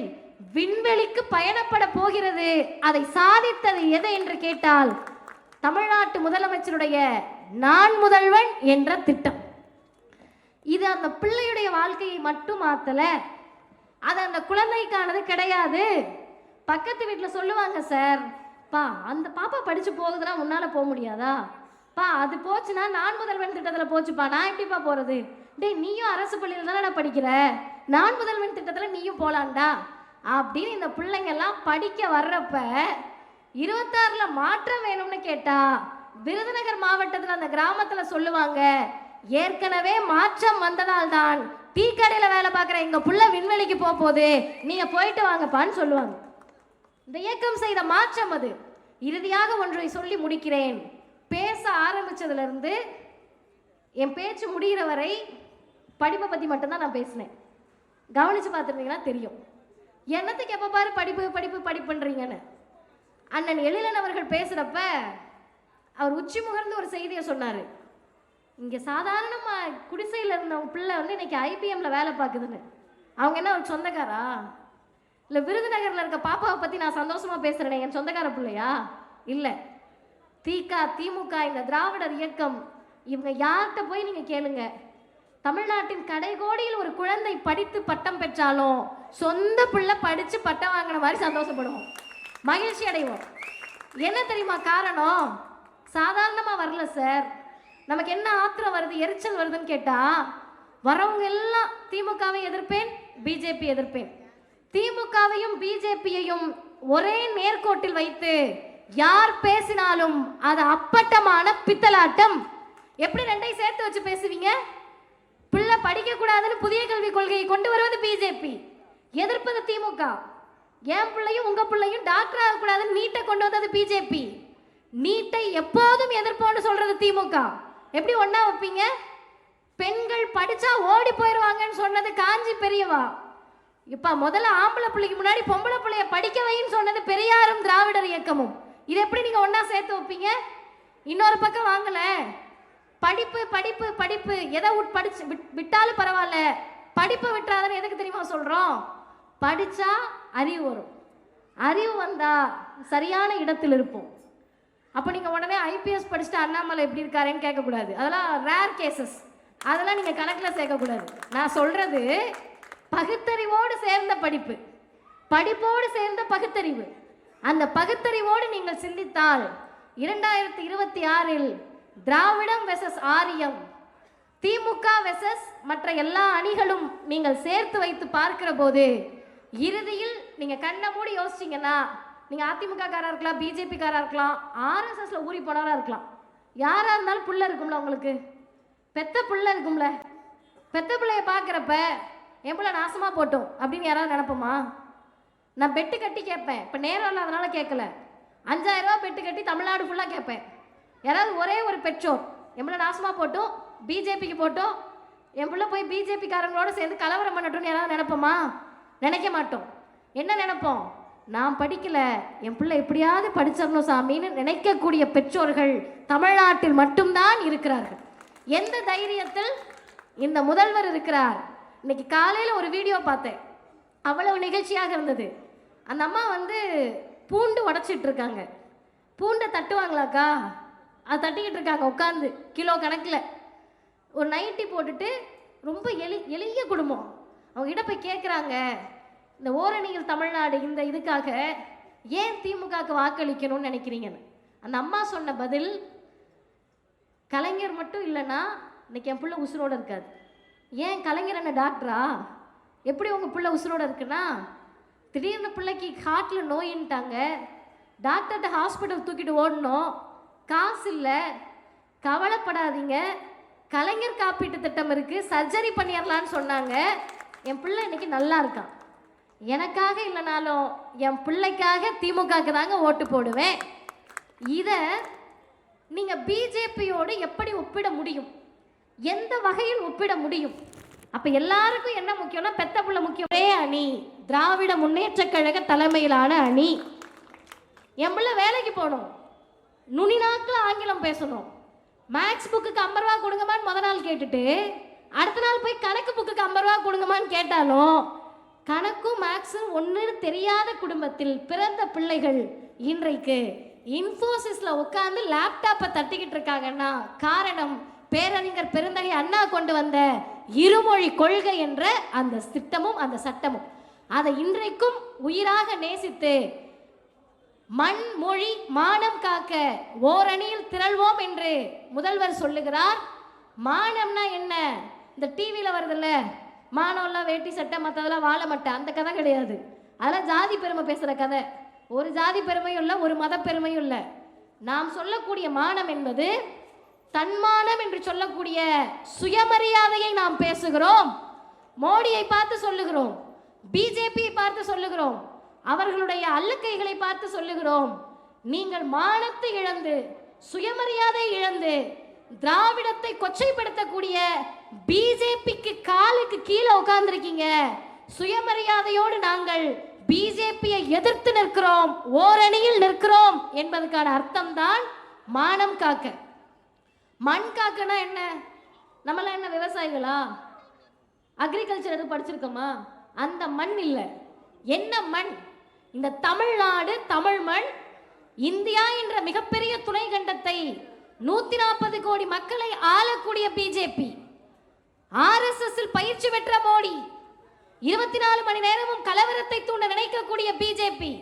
விண்வெளிக்கு பயணப்பட போகிறது. அதை சாதித்தது எது என்று கேட்டால், தமிழ்நாட்டு முதலமைச்சருடைய நான் முதல்வன் என்ற திட்டம். இது அந்த பிள்ளையுடைய வாழ்க்கையை மட்டும் மாத்தல, அது அந்த குழந்தைக்கானது கிடையாது. பக்கத்து வீட்டில் சொல்லுவாங்க, சார் பா அந்த பாப்பா படிச்சு போகுதுன்னா உன்னால போக முடியாதா? பா அது போச்சுன்னா நான் முதல்வன் திட்டத்தில் போச்சுப்பா, நான் எப்படிப்பா போறது? டேய் நீயும் அரசு பள்ளியில் தானே படிக்கிற, நான் முதல்வன் திட்டத்தில் நீயும் போலான்டா அப்படின்னு இந்த பிள்ளைங்கெல்லாம் படிக்க வர்றப்ப 26ல் மாற்றம் வேணும்னு கேட்டா, விருதுநகர் மாவட்டத்தில் அந்த கிராமத்தில் சொல்லுவாங்க, ஏற்கனவே மாற்றம் வந்ததால் தான் டீ கடையில் வேலை பார்க்குற எங்க புள்ள விண்வெளிக்கு போகுது, நீங்க போயிட்டு வாங்கப்பான்னு சொல்லுவாங்க. இந்த இயக்கம் செய்த மாற்றம் அது. இறுதியாக ஒன்றை சொல்லி முடிக்கிறேன். பேச ஆரம்பிச்சதுல இருந்து என் பேச்சு முடிகிற வரை படிப்பை பத்தி மட்டும்தான் நான் பேசினேன். கவனிச்சு பார்த்துருந்தீங்கன்னா தெரியும். என்னத்துக்கு எப்ப பாரு படிப்பு படிப்பு படிப்புன்றீங்கன்னு. அண்ணன் எழிலன் அவர்கள் பேசுறப்ப அவர் உச்சி முகர்ந்து ஒரு செய்தியை சொன்னாரு. இங்க சாதாரணமா குடிசையில் இருந்தவங்க பிள்ளை வந்து இன்னைக்கு ஐபிஎம்ல வேலை பார்க்குதுன்னு. அவங்க என்ன ஒரு சொந்தக்காரா? இல்லை விருதுநகர்ல இருக்க பாப்பாவை பத்தி நான் சந்தோஷமா பேசுறேன், என் சொந்தக்கார பிள்ளையா? இல்லை. திமுக இந்த திராவிடர் இயக்கம், இவங்க யார்கிட்ட போய் நீங்க கேளுங்க, தமிழ்நாட்டின் கடைகோடியில் ஒரு குழந்தை படித்து பட்டம் பெற்றாலும் சொந்த பிள்ளை படிச்சு பட்டம் வாங்கின மாதிரி சந்தோஷப்படுவோம், மகிழ்ச்சி அடைவோம். என்ன தெரியுமா காரணம்? சாதாரணமா வரல சார். நமக்கு என்ன ஆத்திரம் வருது, எரிச்சல் வருதுன்னு கேட்டா, வரவங்க எல்லாம் திமுகவை எதிர்ப்பேன், பிஜேபி எதிர்ப்பேன். திமுகவையும் பிஜேபியையும் ஒரே நேர்கோட்டில் வைத்து யார் பேசினாலும் அது அப்பட்டமான பித்தலாட்டம். எப்படி ரெண்டையும் சேர்த்து வச்சு பேசுவீங்க? பிள்ளை படிக்க கூடாதுன்னு புதிய கல்விக் கொள்கையை கொண்டு வருவது பிஜேபி, எதிர்ப்பது திமுக. என் பிள்ளையும் உங்க பிள்ளையும் டாக்டர் ஆகக்கூடாதுன்னு நீட்டை கொண்டு வந்தது பிஜேபி. நீட்டை எப்போதும் எதிர்ப்போன்னு சொல்றது திமுக. எப்படி ஒன்னா வைப்பீங்க? பெண்கள் படிச்சா ஓடி போயிடுவாங்கன்னு சொன்னது காஞ்சி பெரியவா. இப்ப முதல்ல ஆம்பளை பிள்ளைக்கு முன்னாடி பொம்பளை பிள்ளைய படிக்க வைன்னு சொன்னது பெரியாரும் திராவிடர் இயக்கமும். இது எப்படி நீங்க ஒன்னா சேர்த்து வைப்பீங்க? இன்னொரு பக்கம் வாங்கல, படிப்பு படிப்பு படிப்பு, எதை படிச்சு விட்டாலும் பரவாயில்ல, படிப்பை விட்டுறாதுன்னு எதுக்கு தெரியுமா சொல்றோம்? படிச்சா அறிவு வரும், அறிவு வந்தா சரியான இடத்தில் இருப்போம். அப்போ நீங்க உடனே ஐபிஎஸ் படிச்சுட்டு அண்ணாமலை எப்படி இருக்காருன்னு கேட்கக்கூடாது. அதெல்லாம் ரேர் கேசஸ், அதெல்லாம் நீங்க கணக்கில் சேர்க்கக்கூடாது. நான் சொல்றது பகுத்தறிவோடு சேர்ந்த படிப்பு, படிப்போடு சேர்ந்த பகுத்தறிவு. அந்த பகுத்தறிவோடு நீங்கள் சிந்தித்தால் 2026இல் திராவிடம் வெர்சஸ் ஆரியம், திமுக வெர்சஸ் மற்ற எல்லா அணிகளும் நீங்கள் சேர்த்து வைத்து பார்க்கிற போது இறுதியில் நீங்க கண்ணை மூடி யோசிச்சீங்கன்னா, நீங்க அதிமுக காரா இருக்கலாம், பிஜேபி காரா இருக்கலாம், ஆர்எஸ்எஸ்ல ஊறி போனவரா இருக்கலாம், யாரா இருந்தாலும் புள்ள இருக்கும்ல, உங்களுக்கு பெத்த புள்ள இருக்கும்ல. பெத்த பிள்ளைய பார்க்குறப்ப என் பிள்ளை நாசமா போட்டோம் அப்படின்னு யாராவது நினைப்போமா? நான் பெட்டு கட்டி கேட்பேன். இப்போ நேரம் இல்லாதனால கேட்கல. 5000 ரூபா பெட்டு கட்டி தமிழ்நாடு ஃபுல்லாக கேட்பேன். யாராவது ஒரே ஒரு பெற்றோர் என் பிள்ளை நாசமா போட்டோம், பிஜேபிக்கு போட்டோம், என் பிள்ளை போய் பிஜேபி காரங்களோட சேர்ந்து கலவரம் பண்ணட்டும்னு யாராவது நினைப்போமா? நினைக்க மாட்டோம். என்ன நினைப்போம்? நான் படிக்கல, என் பிள்ளை எப்படியாவது படிச்சிடணும் சாமின்னு நினைக்கக்கூடிய பெற்றோர்கள் தமிழ்நாட்டில் மட்டும்தான் இருக்கிறார்கள். எந்த தைரியத்தில் இந்த முதல்வர் இருக்கிறார்? இன்னைக்கு காலையில் ஒரு வீடியோ பார்த்தேன், அவ்வளவு நிகழ்ச்சியாக இருந்தது. அந்த அம்மா பூண்டு உடச்சிட்டு இருக்காங்க. பூண்டை தட்டுவாங்களாக்கா? அது தட்டிக்கிட்டு இருக்காங்க உட்காந்து கிலோ கணக்கில். ஒரு நைட்டி போட்டுட்டு ரொம்ப எளிய குடும்பம். அவங்ககிட்ட போய் கேட்குறாங்க, இந்த ஓரணியில் தமிழ்நாடு இந்த இதுக்காக ஏன் திமுகவுக்கு வாக்களிக்கணும்னு நினைக்கிறீங்கன்னு. அந்த அம்மா சொன்ன பதில், கலைஞர் மட்டும் இல்லைன்னா இன்னைக்கு என் பிள்ளை உசுரோடு இருக்காது. ஏன் கலைஞர் என்ன டாக்டரா? எப்படி உங்கள் பிள்ளை உசுரோடு இருக்குன்னா, திடீர்னு பிள்ளைக்கு ஹார்ட்டில் நோயின்ட்டாங்க, டாக்டர்கிட்ட ஹாஸ்பிட்டல் தூக்கிட்டு ஓடணும், காசு இல்லை, கவலைப்படாதீங்க, கலைஞர் காப்பீட்டு திட்டம் இருக்குது, சர்ஜரி பண்ணிடலான்னு சொன்னாங்க. என் பிள்ளை இன்னைக்கு நல்லா இருக்கான். எனக்காக இல்லைனாலும் என் பிள்ளைக்காக திமுகவுக்கு தாங்க ஓட்டு போடுவேன். இதை நீங்கள் பிஜேபியோடு எப்படி ஒப்பிட முடியும்? எந்த வகையில் ஒப்பிட முடியும்? அப்போ எல்லாருக்கும் என்ன முக்கியம்னா, பெத்த பிள்ளை முக்கியம். ஒரே அணி, திராவிட முன்னேற்ற கழக தலைமையிலான அணி. என் பிள்ளை வேலைக்கு போகணும், நுனி நாக்கில் ஆங்கிலம் பேசணும், மேக்ஸ் புக்குக்கு 50 ரூபா கொடுங்கம்மான்னு முத நாள் கேட்டுட்டு அடுத்த நாள் போய் கணக்கு புக்குக்கு 50 ரூபா கொடுங்கம்மான்னு கேட்டாலும் கணக்கும் மேக்ஸும் ஒன்று தெரியாத குடும்பத்தில் பிறந்த பிள்ளைகள் இன்றைக்கு இன்ஃபோசிஸில் உட்காந்து லேப்டாப்பை தட்டிக்கிட்டு இருக்காங்கன்னா காரணம் பேரறிஞர் பெருந்தகை அண்ணா கொண்டு வந்த இருமொழி கொள்கை என்ற அந்த திட்டமும் அந்த சட்டமும். அதை இன்றைக்கும் உயிராக நேசித்து மண் மொழி மானம் காக்க ஓரணியில் திரள்வோம் என்று முதல்வர் சொல்லுகிறார். மானம்னா என்ன? இந்த டிவியில் வருதுல்ல, மானம்லாம் வேட்டி சட்டை மற்றதெல்லாம் வாழ மாட்டேன், அந்த கதை கிடையாது. அதெல்லாம் ஜாதி பெருமை பேசுகிற கதை. ஒரு ஜாதி பெருமையும் இல்லை, ஒரு மத பெருமையும் இல்லை. நாம் சொல்லக்கூடிய மானம் என்பது தன்மானம் என்று சொல்லக்கூடிய சுயமரியாதையை நாம் பேசுகிறோம். மோடியை பார்த்து சொல்லுகிறோம், பிஜேபியை பார்த்து சொல்லுகிறோம், அவர்களுடைய அல்லக்கைகளை பார்த்து சொல்லுகிறோம், நீங்கள் மானத்தை இழந்து சுயமரியாதை இழந்து திராவிடத்தை கொச்சைப்படுத்தக்கூடிய பிஜேபிக்கு காலுக்கு கீழே உட்கார்ந்துருக்கீங்க. சுயமரியாதையோடு நாங்கள் பிஜேபியை எதிர்த்து நிற்கிறோம், ஓரணியில் நிற்கிறோம் என்பதற்கான அர்த்தம் தான் மானம் காக்க. மண் காக்கனா என்ன? நம்மளாம் என்ன விவசாயிகளா? அக்ரிகல்ச்சர் எதுவும் படிச்சிருக்கோமா? அந்த மண் இல்லை. என்ன மண்? இந்த தமிழ்நாடு, தமிழ் மண். இந்தியா என்ற மிகப்பெரிய துணை கண்டத்தை 140 கோடி மக்களை ஆளக்கூடிய பிஜேபி, RSS பயிற்சி பெற்ற மோடி, 24 மணி நேரமும் கலவரத்தை தூண்ட நினைக்கக்கூடிய பிஜேபி.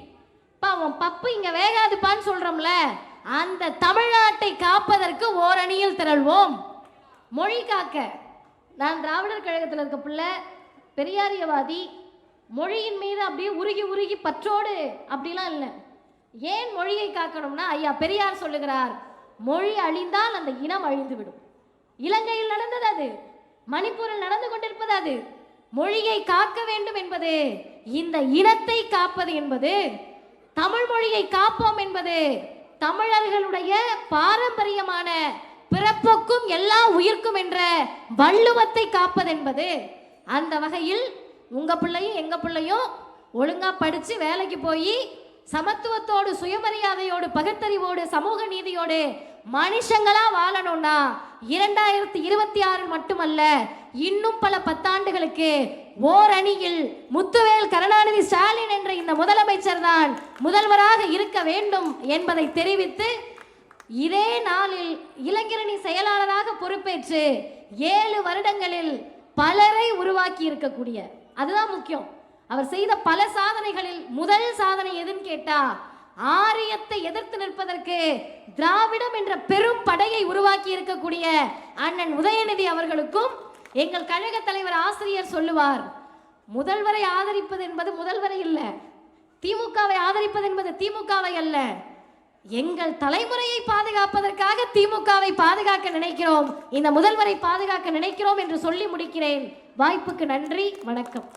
பாவம் பப்பு இங்க வேகாதுப்பான்னு சொல்றோம்ல, அந்த தமிழ்நாட்டை காப்பதற்கு ஓரணியில் திரள்வோம். மொழி காக்க. நான் திராவிடர் கழகத்தில் இருக்க பிள்ளை, பெரியாரியவாதி, மொழியின் மீது அப்படியே உருகி உருகி பற்றோடு அப்படிலாம் இல்லை. ஏன் மொழியை காக்கணும்னா, ஐயா பெரியார் சொல்லுகிறார், மொழி அழிந்தால் அந்த இனம் அழிந்து விடும். இலங்கையில் நடந்தது அது, மணிப்பூரில் நடந்து கொண்டிருப்பது அது. மொழியை காக்க வேண்டும் என்பது, இந்த இனத்தை காப்பது என்பது, தமிழ் மொழியை காப்போம் என்பது தமிழர்களுடைய பாரம்பரியமான பிறப்புக்கும் எல்லா உயிர்க்கும் என்ற வள்ளுவத்தை காப்பது என்பது. அந்த வகையில் உங்க பிள்ளையும் எங்க பிள்ளையும் ஒழுங்கா படிச்சு வேலைக்கு போய் சமத்துவத்தோடு சுயமரியாதையோடு பகுத்தறிவோடு சமூக நீதியோடு மனுஷங்களா வாழணும்னா 2026 மட்டுமல்ல, இன்னும் பல 10 ஆண்டுகளுக்கு ஓரணியில் முத்துவேல் கருணாநிதி ஸ்டாலின் என்ற இந்த முதலமைச்சர் தான் முதல்வராக இருக்க வேண்டும் என்பதை தெரிவித்து, இதே நாளில் இளைஞரணி செயலாளராக பொறுப்பேற்று 7 வருடங்களில் பலரை உருவாக்கி இருக்கக்கூடிய, அதுதான் முக்கியம். அவர் செய்த பல சாதனைகளில் முதல் சாதனை எதுன்னு கேட்டா, ஆரியத்தை எதிர்த்து நிற்பதற்கு திராவிடம் என்ற பெரும் படையை உருவாக்கி இருக்கக்கூடிய அண்ணன் உதயநிதி அவர்களுக்கும் எங்கள் கழக தலைவர் ஆசிரியர் சொல்லுவார், முதல்வரை ஆதரிப்பது என்பது முதல்வரை இல்ல, திமுகவை ஆதரிப்பது என்பது திமுகவை அல்ல, எங்கள் தலைமுறையை பாதுகாப்பதற்காக திமுகவை பாதுகாக்க நினைக்கிறோம், இந்த முதல்வரை பாதுகாக்க நினைக்கிறோம் என்று சொல்லி முடிக்கிறேன். வாய்ப்புக்கு நன்றி, வணக்கம்.